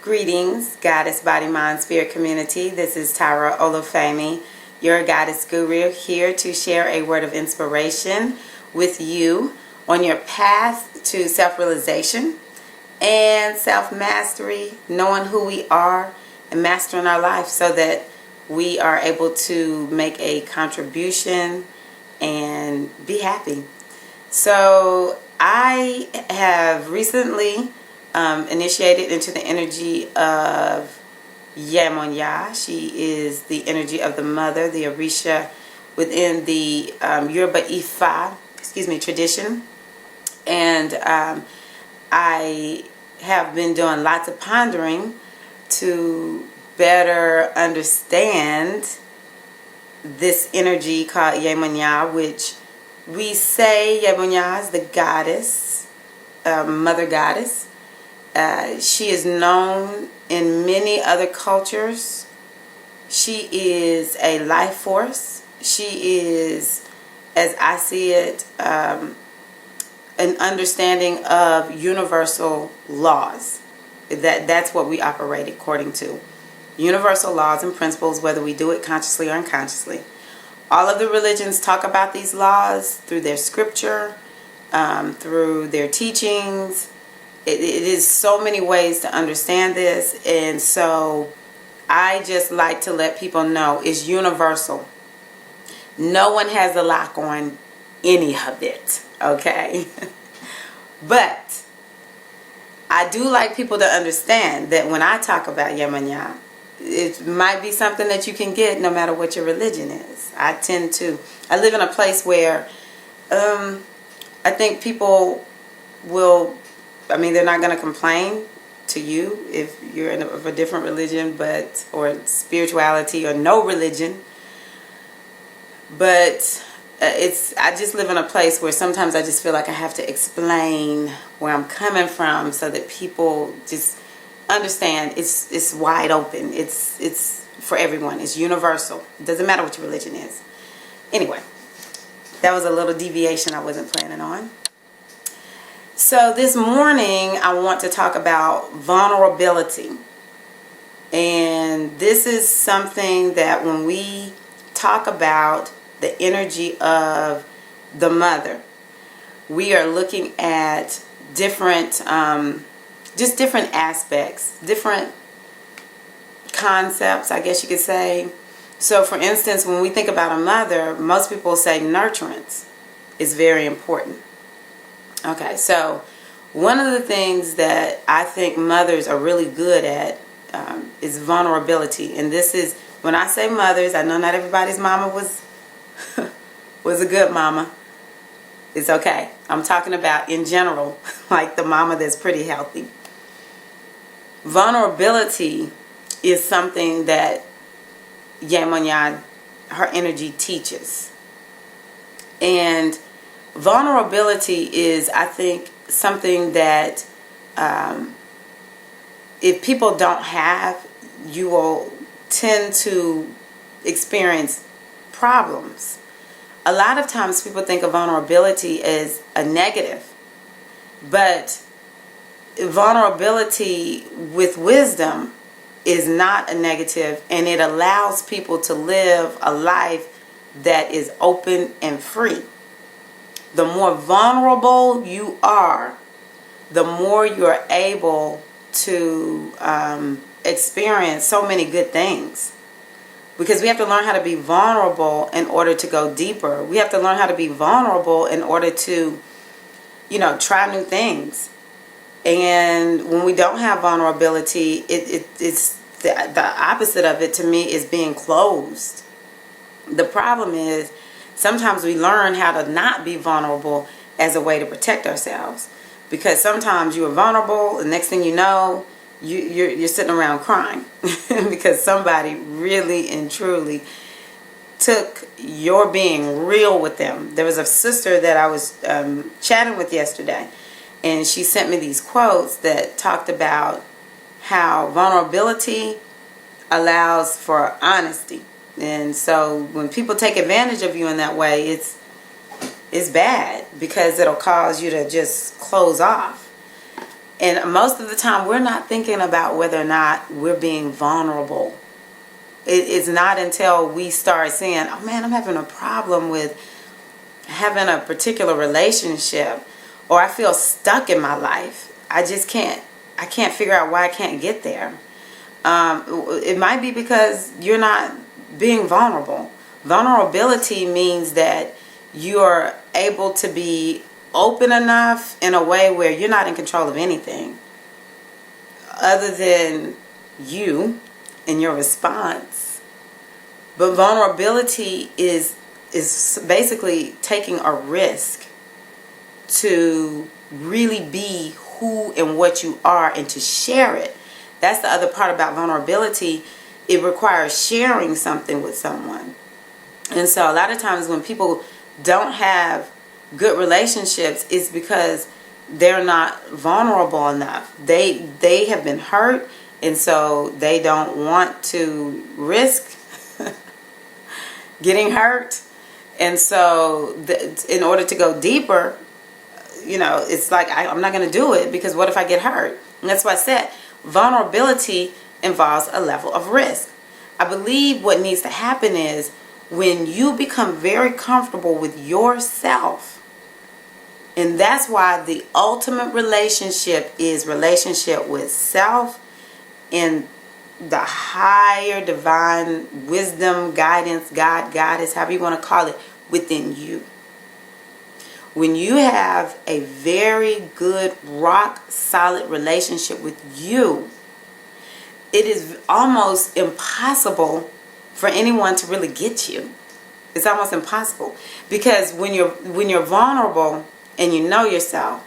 Greetings, Goddess Body Mind Spirit community. This is Tirra-Omilade, your Goddess Guru, here to share a word of inspiration with you on your path to self-realization and self-mastery, knowing who we are and mastering our life so that we are able to make a contribution and be happy. So I have recently initiated into the energy of Yemoja. She is the energy of the mother, the Orisha, within the Yoruba Ifa, tradition. And I have been doing lots of pondering to better understand this energy called Yemoja, which we say Yemoja is the goddess, mother goddess. She is known in many other cultures. She is a life force. She is, as I see it, an understanding of universal laws. That's what we operate according to. Universal laws and principles, whether we do it consciously or unconsciously. All of the religions talk about these laws through their scripture, through their teachings. It is so many ways to understand this, and so I just like to let people know it's universal. No one has a lock on any of it, okay? But I do like people to understand that when I talk about Yemoja, it might be something that you can get no matter what your religion is. I live in a place where I think people will, they're not going to complain to you if you're of a different religion, or spirituality, or no religion. But I just live in a place where sometimes I just feel like I have to explain where I'm coming from so that people just understand it's wide open. It's for everyone. It's universal. It doesn't matter what your religion is. Anyway, that was a little deviation I wasn't planning on. So this morning I want to talk about vulnerability. And this is something that when we talk about the energy of the mother, we are looking at different different aspects, different concepts, I guess you could say. So for instance, when we think about a mother, most people say nurturance is very important. Okay, so one of the things that I think mothers are really good at is vulnerability. And this is, when I say mothers, I know not everybody's mama was was a good mama. It's okay. I'm talking about in general, like the mama that's pretty healthy. Vulnerability is something that Yemoja, her energy, teaches. And vulnerability is, I think, something that if people don't have, you will tend to experience problems. A lot of times people think of vulnerability as a negative, but vulnerability with wisdom is not a negative, and it allows people to live a life that is open and free. The more vulnerable you are, the more you're able to experience so many good things. Because we have to learn how to be vulnerable in order to go deeper. We have to learn how to be vulnerable in order to, try new things. And when we don't have vulnerability, it's the opposite of it to me is being closed. The problem is sometimes we learn how to not be vulnerable as a way to protect ourselves. Because sometimes you are vulnerable, and next thing you know, you're sitting around crying because somebody really and truly took your being real with them. There was a sister that I was chatting with yesterday, and she sent me these quotes that talked about how vulnerability allows for honesty. And so when people take advantage of you in that way, it's bad because it'll cause you to just close off. And most of the time, we're not thinking about whether or not we're being vulnerable. It's not until we start saying, oh man, I'm having a problem with having a particular relationship, or I feel stuck in my life. I can't figure out why I can't get there. It might be because you're not being vulnerable. Vulnerability means that you're able to be open enough in a way where you're not in control of anything other than you and your response. But vulnerability is basically taking a risk to really be who and what you are and to share it. That's the other part about vulnerability. It requires sharing something with someone. And so a lot of times when people don't have good relationships, it's because they're not vulnerable enough. They have been hurt, and so they don't want to risk getting hurt. And so in order to go deeper, it's like I'm not going to do it, because what if I get hurt? And that's why I said vulnerability involves a level of risk. I believe what needs to happen is when you become very comfortable with yourself. And that's why the ultimate relationship is relationship with self and the higher divine wisdom, guidance, God, Goddess, however you want to call it, within you. When you have a very good, rock solid relationship with you, it is almost impossible for anyone to really get you. It's almost impossible, because when you're vulnerable and you know yourself,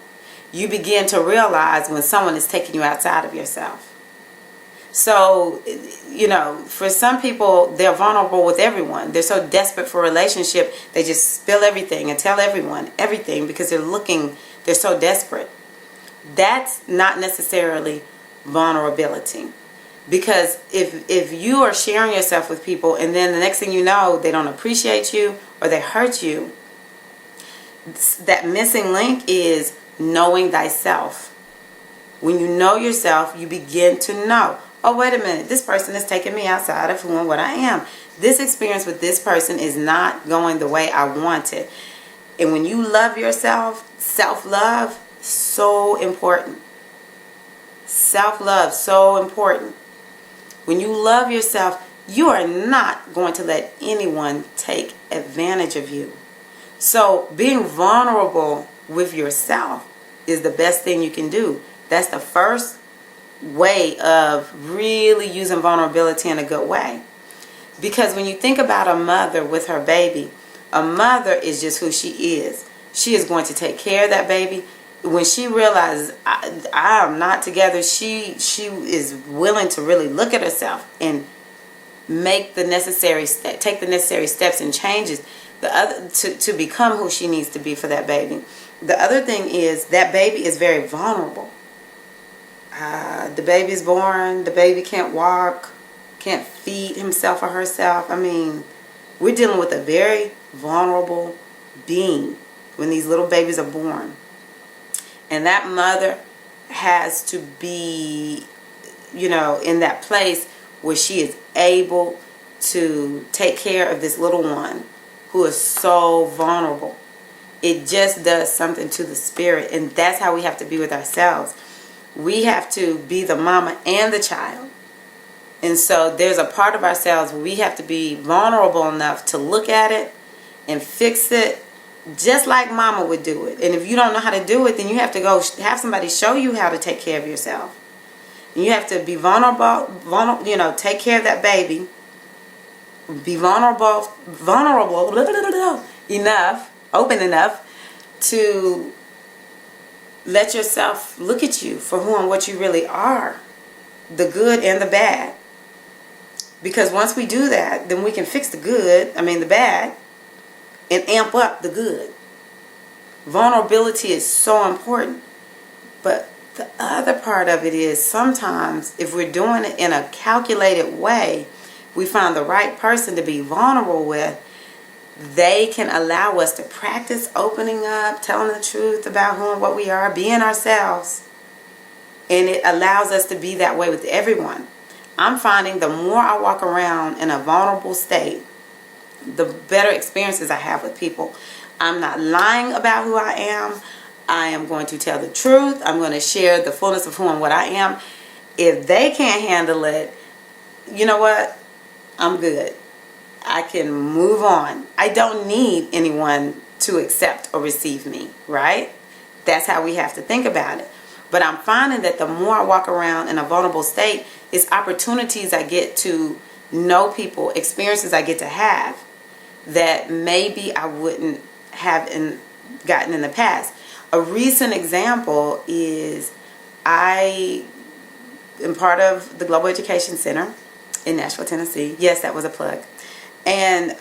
you begin to realize when someone is taking you outside of yourself. So, for some people, they're vulnerable with everyone. They're so desperate for a relationship, they just spill everything and tell everyone everything because they're so desperate. That's not necessarily vulnerability. Because if you are sharing yourself with people and then the next thing you know, they don't appreciate you or they hurt you, that missing link is knowing thyself. When you know yourself, you begin to know, oh, wait a minute, this person is taking me outside of who and what I am. This experience with this person is not going the way I want it. And when you love yourself, self-love, so important. Self-love, so important. When you love yourself, you are not going to let anyone take advantage of you. So being vulnerable with yourself is the best thing you can do. That's the first way of really using vulnerability in a good way. Because when you think about a mother with her baby, a mother is just who she is. She is going to take care of that baby. When she realizes I am not together, she is willing to really look at herself and make the necessary take the necessary steps and changes to become who she needs to be for that baby. The other thing is that baby is very vulnerable. The baby is born. The baby can't walk, can't feed himself or herself. I mean, we're dealing with a very vulnerable being when these little babies are born. And that mother has to be, in that place where she is able to take care of this little one who is so vulnerable. It just does something to the spirit. And that's how we have to be with ourselves. We have to be the mama and the child. And so there's a part of ourselves where we have to be vulnerable enough to look at it and fix it just like mama would do it. And if you don't know how to do it, then you have to go have somebody show you how to take care of yourself. And you have to be vulnerable, take care of that baby. Be vulnerable enough, open enough to let yourself look at you for who and what you really are, the good and the bad. Because once we do that, then we can fix the bad, and amp up the good. Vulnerability is so important. But the other part of it is sometimes if we're doing it in a calculated way, we find the right person to be vulnerable with, they can allow us to practice opening up, telling the truth about who and what we are, being ourselves. And it allows us to be that way with everyone. I'm finding the more I walk around in a vulnerable state, the better experiences I have with people. I'm not lying about who I am. I am going to tell the truth. I'm going to share the fullness of who and what I am. If they can't handle it, you know what? I'm good. I can move on. I don't need anyone to accept or receive me, right? That's how we have to think about it. But I'm finding that the more I walk around in a vulnerable state, it's opportunities I get to know people, experiences I get to have that maybe I wouldn't have gotten in the past. A recent example is I am part of the Global Education Center in Nashville, Tennessee. Yes, that was a plug. And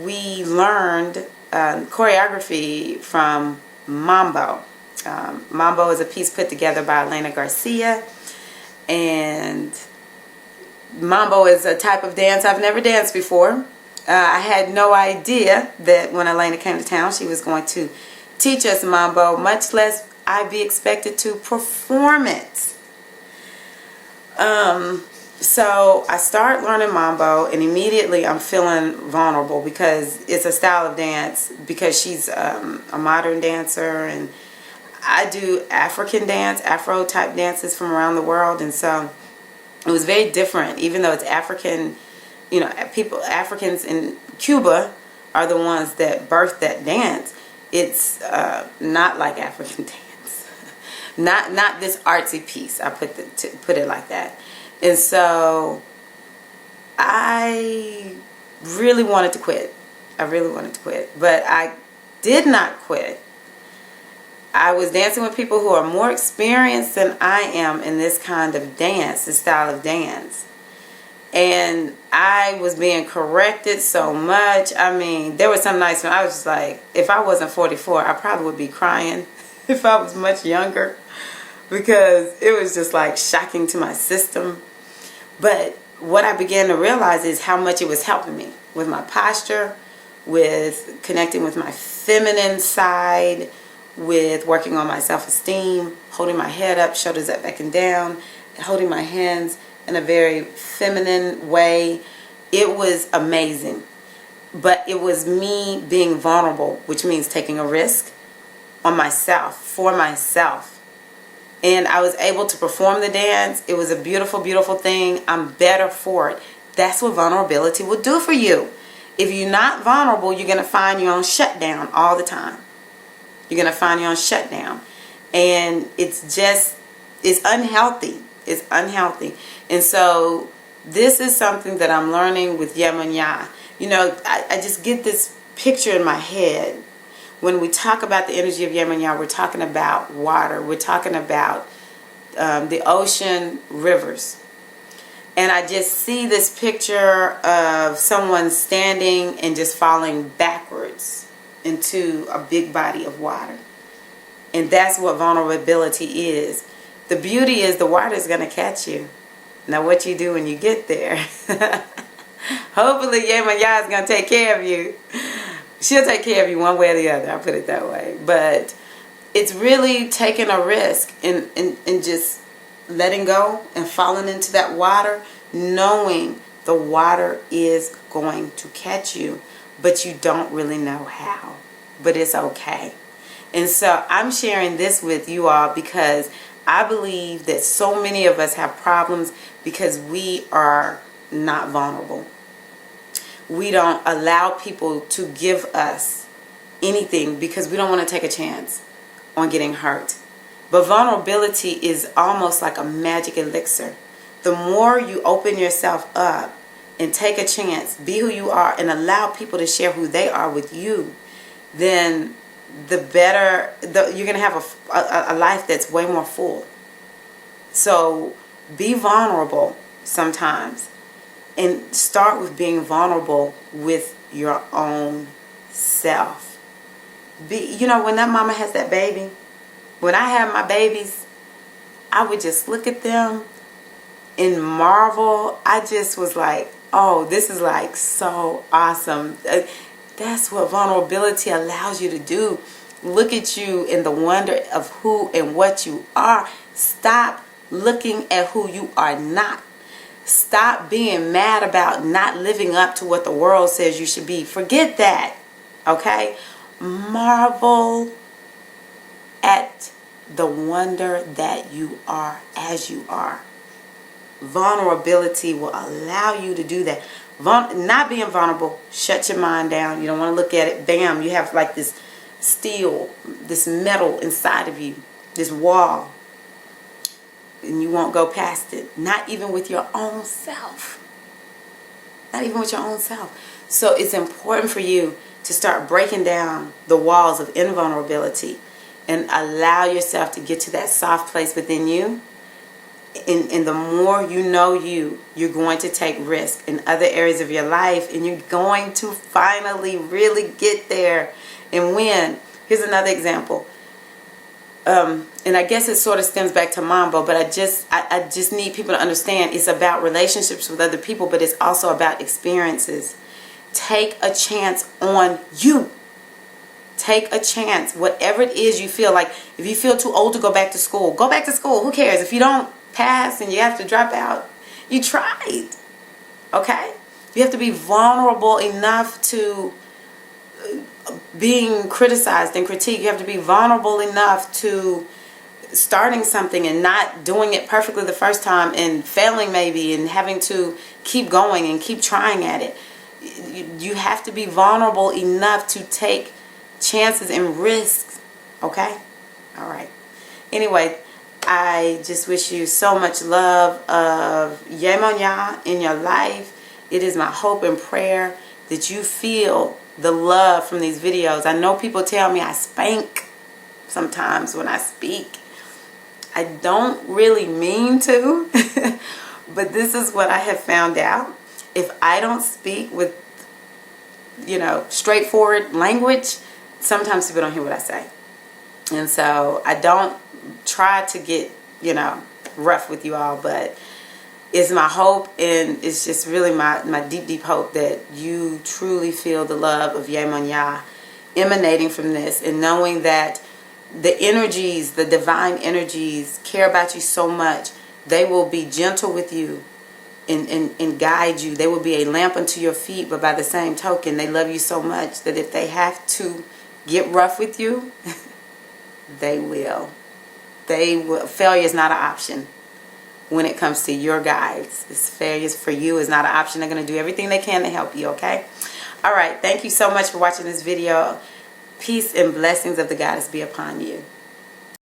we learned choreography from Mambo. Mambo is a piece put together by Elena Garcia. And Mambo is a type of dance I've never danced before. I had no idea that when Elena came to town, she was going to teach us Mambo, much less I'd be expected to perform it. So I start learning Mambo, and immediately I'm feeling vulnerable because it's a style of dance, because she's a modern dancer, and I do African dance, Afro type dances from around the world, and so it was very different. Even though it's African, you know, Africans in Cuba are the ones that birthed that dance. It's not like African dance, not this artsy piece. I put it like that. And so I really wanted to quit. But I did not quit. I was dancing with people who are more experienced than I am in this kind of dance, this style of dance. And I was being corrected so much. I mean, there were some nights when I was just like, if I wasn't 44, I probably would be crying if I was much younger, because it was just like shocking to my system. But what I began to realize is how much it was helping me with my posture, with connecting with my feminine side, with working on my self-esteem, holding my head up, shoulders up, back and down, holding my hands in a very feminine way. It was amazing. But it was me being vulnerable, which means taking a risk on myself, for myself. And I was able to perform the dance. It was a beautiful, beautiful thing. I'm better for it. That's what vulnerability will do for you. If you're not vulnerable, you're going to find your own shutdown all the time. You're going to find your own shutdown. And it's unhealthy. It's unhealthy. And so this is something that I'm learning with Yemoja. You know, I just get this picture in my head. When we talk about the energy of Yemoja, we're talking about water. We're talking about the ocean, rivers. And I just see this picture of someone standing and just falling backwards into a big body of water. And that's what vulnerability is. The beauty is the water is going to catch you. Now what you do when you get there. Hopefully Yemoja is going to take care of you. She'll take care of you one way or the other. I'll put it that way. But it's really taking a risk and just letting go and falling into that water, knowing the water is going to catch you, but you don't really know how. But it's okay. And so I'm sharing this with you all because I believe that so many of us have problems because we are not vulnerable. We don't allow people to give us anything because we don't want to take a chance on getting hurt. But vulnerability is almost like a magic elixir. The more you open yourself up and take a chance, be who you are, and allow people to share who they are with you, then the better, you're going to have a life that's way more full. So be vulnerable sometimes. And start with being vulnerable with your own self. You know, when that mama has that baby, when I have my babies, I would just look at them and marvel. I just was like, oh, this is like so awesome. That's what vulnerability allows you to do. look at you in the wonder of who and what you are. Stop looking at who you are not. Stop being mad about not living up to what the world says you should be. Forget that, okay? Marvel at the wonder that you are as you are. Vulnerability will allow you to do that. Not being vulnerable, shut your mind down. You don't want to look at it. Bam, you have like this steel, this metal inside of you, this wall, and you won't go past it. Not even with your own self. Not even with your own self. So it's important for you to start breaking down the walls of invulnerability and allow yourself to get to that soft place within you. And the more you know you're going to take risk in other areas of your life, and you're going to finally really get there and win. Here's another example. And I guess it sort of stems back to Mambo, but I just need people to understand it's about relationships with other people, but it's also about experiences. Take a chance on you. Take a chance. Whatever it is you feel like, if you feel too old to go back to school, go back to school. Who cares? If you don't pass and you have to drop out, you tried. Okay? You have to be vulnerable enough to being criticized and critiqued. You have to be vulnerable enough to starting something and not doing it perfectly the first time and failing maybe and having to keep going and keep trying at it. You have to be vulnerable enough to take chances and risks. Okay? All right. Anyway, I just wish you so much love of Yemoja in your life. It is my hope and prayer that you feel the love from these videos. I know people tell me I spank sometimes when I speak. I don't really mean to, but this is what I have found out. If I don't speak with, straightforward language, sometimes people don't hear what I say. And so I don't try to get, rough with you all, but it's my hope, and it's just really my deep, deep hope that you truly feel the love of Yemoja emanating from this, and knowing that the energies, the divine energies, care about you so much. They will be gentle with you and guide you. They will be a lamp unto your feet, but by the same token, they love you so much that if they have to get rough with you, they will. Failure is not an option when it comes to your guides. Failure for you is not an option. They're going to do everything they can to help you, okay? All right. Thank you so much for watching this video. Peace and blessings of the Goddess be upon you.